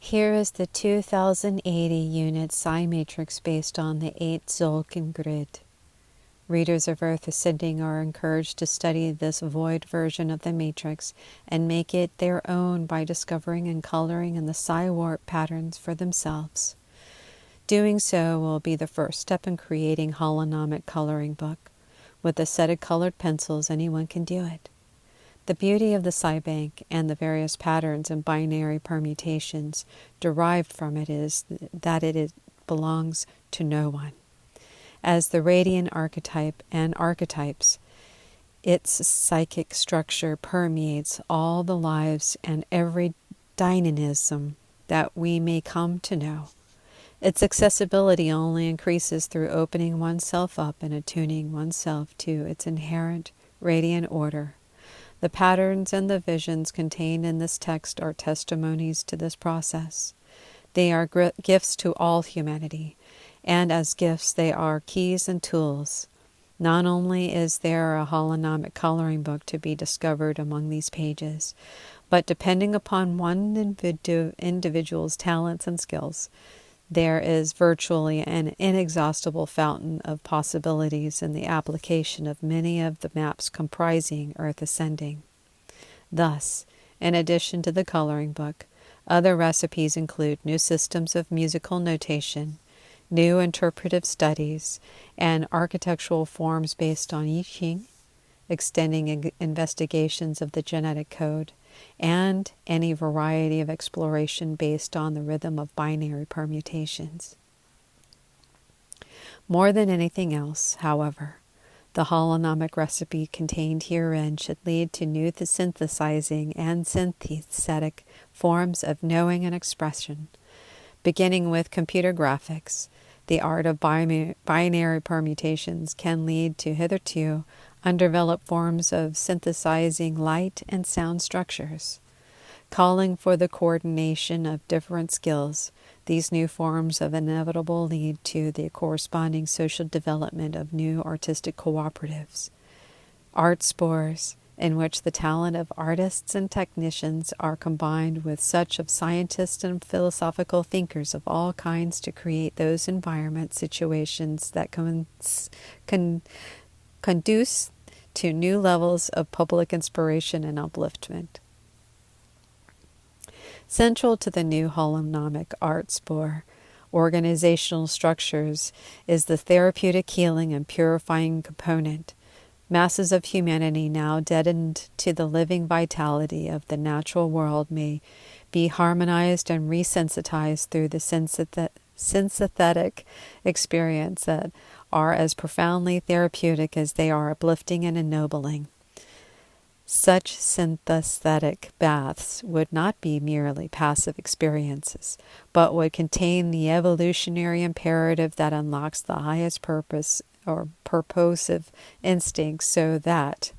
Here is the 2080 unit psi matrix based on the 8 Zolkin grid. Readers of Earth Ascending are encouraged to study this void version of the matrix and make it their own by discovering and coloring in the psi warp patterns for themselves. Doing so will be the first step in creating Holonomic coloring book. With a set of colored pencils, anyone can do it. The beauty of the psi bank and the various patterns and binary permutations derived from it is that it belongs to no one. As the radiant archetype and archetypes, its psychic structure permeates all the lives and every dynamism that we may come to know. Its accessibility only increases through opening oneself up and attuning oneself to its inherent radiant order. The patterns and the visions contained in this text are testimonies to this process. They are gifts to all humanity, and as gifts they are keys and tools. Not only is there a holonomic coloring book to be discovered among these pages, but depending upon one individual's talents and skills, there is virtually an inexhaustible fountain of possibilities in the application of many of the maps comprising Earth Ascending. Thus, in addition to the coloring book, other recipes include new systems of musical notation, new interpretive studies, and architectural forms based on I Ching, extending investigations of the genetic code, and any variety of exploration based on the rhythm of binary permutations. More than anything else, however, the holonomic recipe contained herein should lead to new synthesizing and synthetic forms of knowing and expression, beginning with computer graphics. The art of binary permutations can lead to hitherto undeveloped forms of synthesizing light and sound structures. Calling for the coordination of different skills, these new forms of inevitable lead to the corresponding social development of new artistic cooperatives, art spores, in which the talent of artists and technicians are combined with such of scientists and philosophical thinkers of all kinds to create those environment situations that conduce to new levels of public inspiration and upliftment. Central to the new holonomic art spore organizational structures is the therapeutic healing and purifying component. Masses of humanity now deadened to the living vitality of the natural world may be harmonized and resensitized through the synthetic experience that are as profoundly therapeutic as they are uplifting and ennobling. Such synthetic baths would not be merely passive experiences, but would contain the evolutionary imperative that unlocks the highest purpose or purposive instincts so that,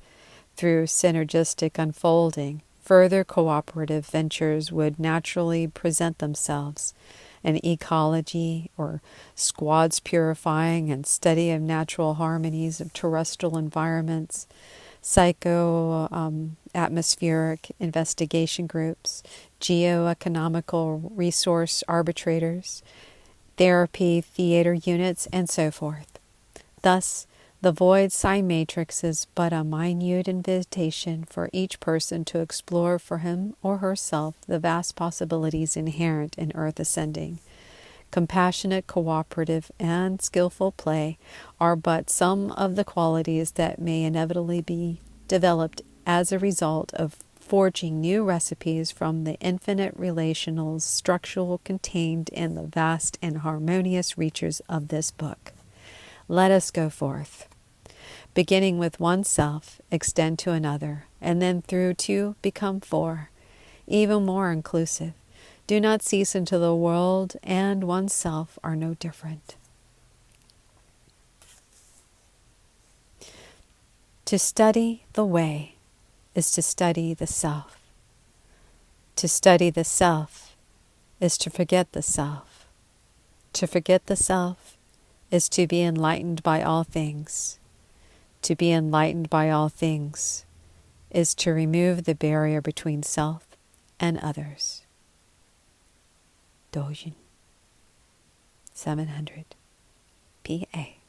through synergistic unfolding, further cooperative ventures would naturally present themselves. An ecology, or squads purifying and study of natural harmonies of terrestrial environments, atmospheric investigation groups, geoeconomical resource arbitrators, therapy theater units, and so forth. Thus, the void psi matrix is but a minute invitation for each person to explore for him or herself the vast possibilities inherent in Earth Ascending. Compassionate, cooperative, and skillful play are but some of the qualities that may inevitably be developed as a result of forging new recipes from the infinite relational structure contained in the vast and harmonious reaches of this book. Let us go forth. Beginning with oneself, extend to another, and then through two become four, even more inclusive. Do not cease until the world and oneself are no different. To study the way is to study the self. To study the self is to forget the self. To forget the self is to be enlightened by all things. To be enlightened by all things is to remove the barrier between self and others. Dojin 700 PA.